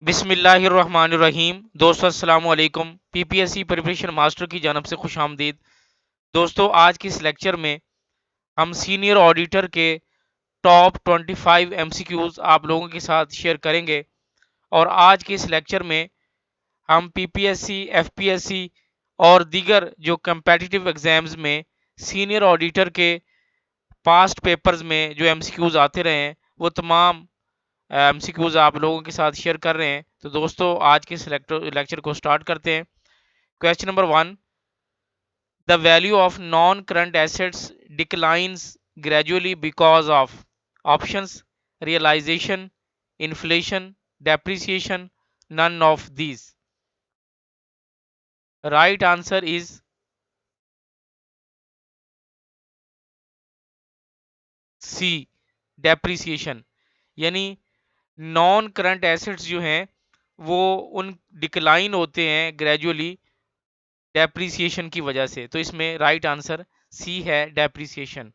बिस्मिल्लाहिर्रहमानिर्रहीम। दोस्तों अस्सलाम वालेकुम। पीपीएससी प्रिपरेशन मास्टर की जानब से खुश आमदीद। दोस्तों आज के इस लेक्चर में हम सीनियर ऑडिटर के टॉप 25 एमसीक्यूज आप लोगों के साथ शेयर करेंगे। और आज के इस लेक्चर में हम पीपीएससी, एफपीएससी और दीगर जो कम्पेटिटिव एग्जाम्स में सीनियर ऑडिटर के पास्ट पेपर्स में जो एमसीक्यूज आते रहे हैं वो तमाम एमसीक्यूज आप लोगों के साथ शेयर कर रहे हैं। तो दोस्तों आज के लेक्चर को स्टार्ट करते हैं। Question number 1, the value of non current assets declines gradually because of options realisation, inflation, depreciation, none of these. Right answer is c, depreciation. यानी नॉन करंट एसेट्स जो हैं वो उन डिक्लाइन होते हैं ग्रेजुअली डेप्रिसिएशन की वजह से। तो इसमें राइट आंसर सी है, depreciation.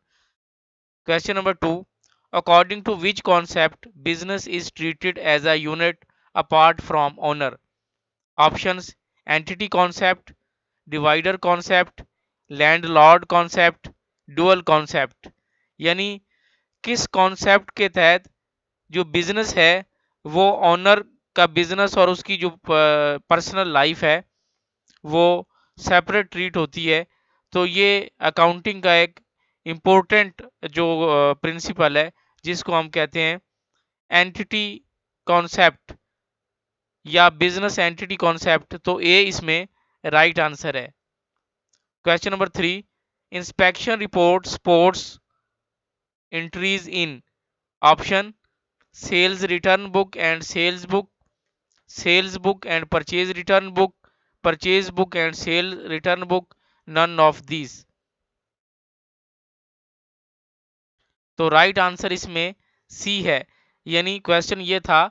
Question number 2, according to which concept business is treated as a unit apart from owner. Options entity concept, divider concept, landlord concept, dual concept. यानी किस कॉन्सेप्ट के तहत जो बिजनेस है वो ऑनर का business और उसकी जो पर्सनल लाइफ है वो सेपरेट ट्रीट होती है। तो ये अकाउंटिंग का एक इम्पोर्टेंट जो प्रिंसिपल है जिसको हम कहते हैं एंटिटी कॉन्सेप्ट या बिजनेस एंटिटी कॉन्सेप्ट। तो ए इसमें राइट आंसर है। Question number 3, inspection report sports entries in option sales return book and sales book, sales book and purchase return book, purchase book and sale return book, none of these. तो right answer इसमें सी है। यानी question ये था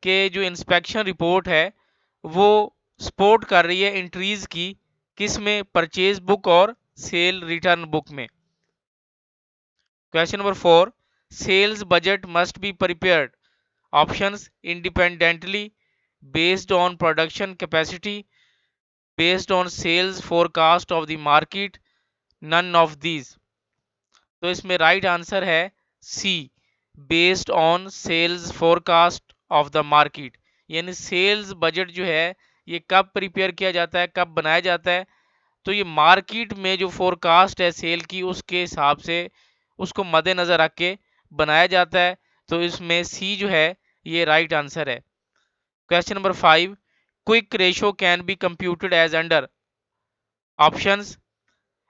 कि जो inspection report है वो सपोर्ट कर रही है एंट्रीज की, किस में, परचेज बुक और सेल रिटर्न बुक में। Question number 4, sales budget must be prepared. Options independently, based on production capacity, based on sales forecast of the market, none of these. तो इसमें राइट आंसर है C, based on sales forecast of the market. यानी sales budget जो है ये कब prepare किया जाता है, कब बनाया जाता है, तो ये मार्केट में जो फोरकास्ट है सेल की उसके हिसाब से उसको मद्देनजर रख के बनाया जाता है। तो इसमें सी जो है ये राइट आंसर है। Question number 5, quick ratio can be computed as under. Options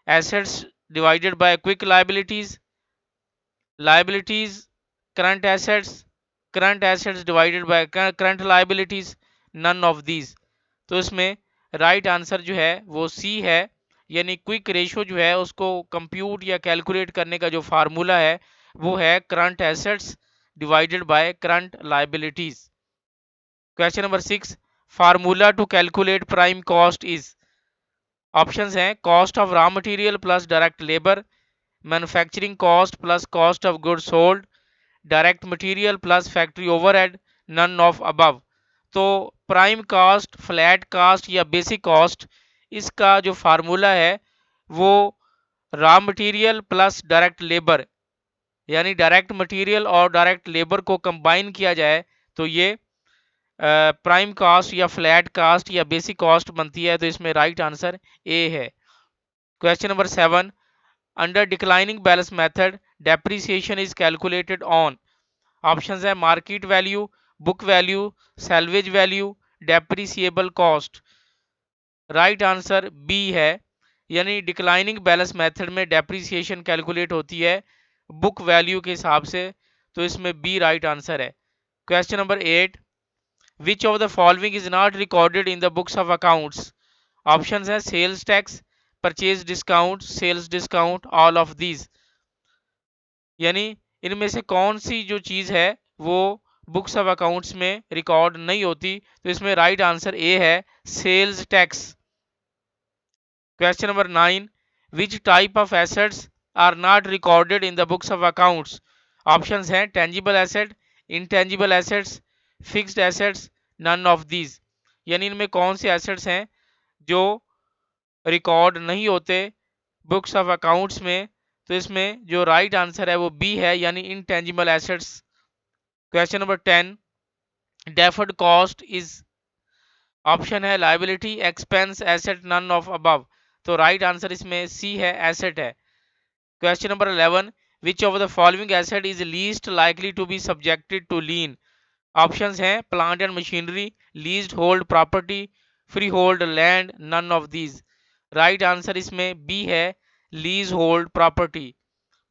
assets divided by quick liabilities, liabilities current assets, current assets divided by current liabilities, none of these। तो इसमें राइट आंसर जो है वो सी है। यानी quick ratio जो है उसको कंप्यूट या कैलकुलेट करने का जो फार्मूला है वो है current assets divided by current liabilities. Question number 6, formula to calculate prime cost is. Options हैं cost of raw material plus direct labour, manufacturing cost plus cost of goods sold, direct material plus factory overhead, none of above. तो prime cost, flat cost या basic cost, इसका जो formula है वो raw material plus direct labour, यानी direct material और direct labour को combine किया जाए तो ये प्राइम कॉस्ट या फ्लैट कॉस्ट या बेसिक कॉस्ट बनती है। तो इसमें राइट आंसर ए है। Question number 7, under declining balance method depreciation is calculated on. Options है market value, book value, salvage value, depreciable cost. Right answer B है। यानी डिक्लाइनिंग बैलेंस मेथड में डेप्रिसिएशन कैलकुलेट होती है बुक वैल्यू के हिसाब से। तो इसमें बी राइट आंसर है। Question number 8, which of the following is not recorded in the books of accounts. Options है sales tax, purchase discount, sales discount, all of these. यानी इनमें से कौन सी जो चीज है वो बुक्स ऑफ अकाउंट्स में रिकॉर्ड नहीं होती। तो इसमें राइट आंसर ए है, sales tax. Question number 9, which type of assets are not recorded in the books of accounts. Options हैं tangible asset, intangible assets, fixed assets, none of these, यानी इनमें कौन से एसेट्स हैं जो रिकॉर्ड नहीं होते बुक्स ऑफ अकाउंट्स में। तो इसमें जो राइट आंसर है वो बी है, यानी intangible assets. Question number 10, deferred cost is, option है liability, expense, asset, none of above. तो राइट आंसर इसमें सी है, एसेट है। Question number 11, which of the following asset is least likely to be subjected to lien. Options हैं plant and machinery, leased hold property, free hold land, none of these. Right answer इसमें B है, lease hold property.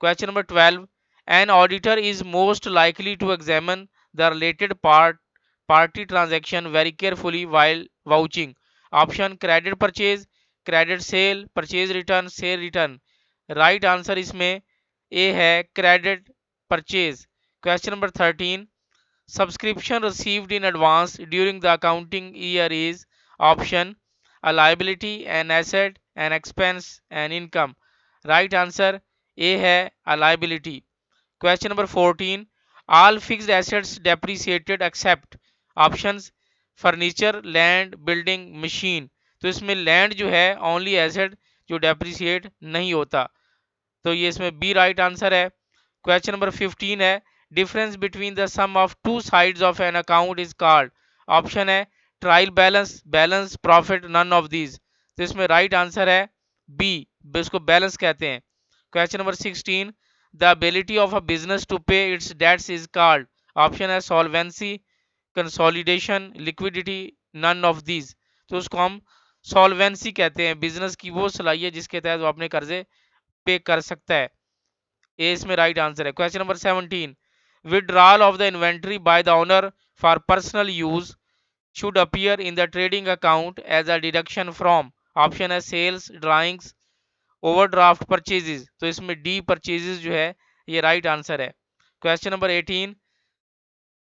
Question number 12, an auditor is most likely to examine the related party transaction very carefully while vouching. Option credit purchase, credit sale, purchase return, sale return. Right answer इसमें A है, credit purchase. Question number 13, subscription received in advance during the accounting year is, option a liability, an asset, an expense, an income। right answer A है, a liability। question number 14, all fixed assets depreciated except, options furniture, land, building, machine। तो इसमें land जो है only asset जो depreciate नहीं होता, तो ये इसमें बी राइट आंसर है। क्वेश्चन नंबर 15 है, difference between the sum of two sides of an account is called. Option है trial balance, balance, profit, none of these. तो इसमें राइट आंसर है बी, इसको बैलेंस कहते हैं। Question number 16, the ability of a business to pay its debts is called. Option है solvency, consolidation, liquidity, none of these. तो उसको हम सॉल्वेंसी कहते हैं, बिजनेस की वो सलाहियत जिसके तहत वो अपने कर्जे पे कर सकता है। ए इसमें राइट आंसर है। Question number 17, withdrawal of the inventory by the owner for personal use should appear in the trading account as a deduction from. Option है सेल्स, ड्राइंग्स, ओवरड्राफ्ट, परचेजेस। तो इसमें डी परचेजेस जो है ये right answer है। Question number 18,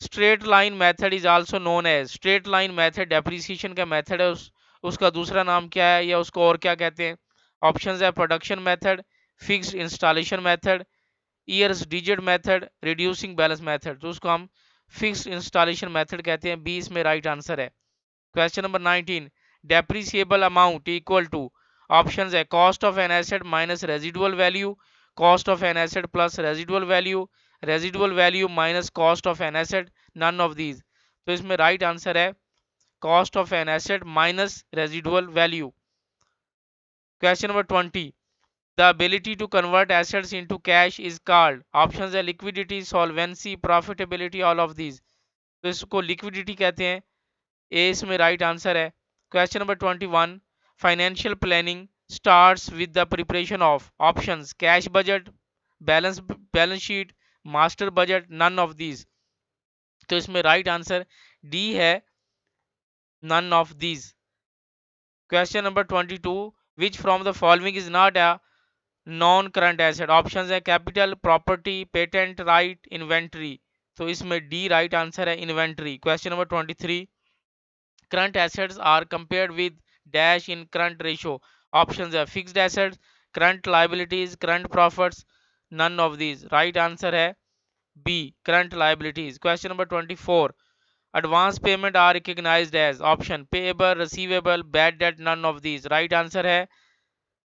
straight line method is also known as. Straight line method depreciation का method है, उसका दूसरा नाम क्या है या उसको और क्या कहते हैं। ऑप्शंस है production method, fixed installation method, years digit method, reducing balance method. तो उसको हम फिक्स्ड इंस्टॉलेशन मेथड कहते हैं, बी इसमें राइट आंसर है। Question number 19, depreciable amount equal to, options है cost of an asset minus residual value, cost of an asset plus residual value, residual value minus cost of an asset, none of these. तो इसमें right answer है cost of an asset minus residual value. Question number 20, the ability to convert assets into cash is called। options है liquidity, solvency, profitability, all of these। तो इसको liquidity कहते हैं, A इसमें right answer है। Question number 21, financial planning starts with the preparation of. Options cash budget, balance sheet, master budget, none of these. तो इसमें right answer D है, none of these. Question number 22, which from the following is not a non current asset. Options है capital, property, patent right, inventory. तो इसमें D right answer है, inventory. Question number 23, current assets are compared with dash in current ratio. Options है fixed assets, current liabilities, current profits, none of these. Right answer है B, current liabilities. Question number 24, advance payment are recognised as. Option payable, receivable, bad debt, none of these. Right answer है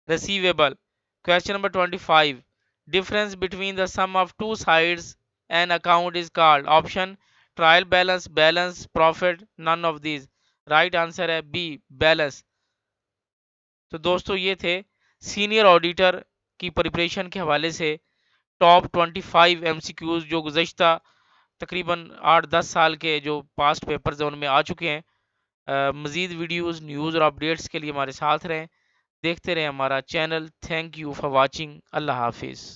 receivable. Question number 25, difference between the sum of two sides an account is called। option trial balance, balance, profit, none of these। right answer है B, balance। तो दोस्तों ये थे senior auditor की preparation के हवाले से टॉप 25 MCQs जो गुज़श्ता तकरीबन 8-10 साल के जो पास्ट पेपर्स हैं उनमें आ चुके हैं। मज़ीद वीडियोस, न्यूज़ और अपडेट्स के लिए हमारे साथ रहें, देखते रहें हमारा चैनल। Thank you for watching. अल्लाह हाफिज़।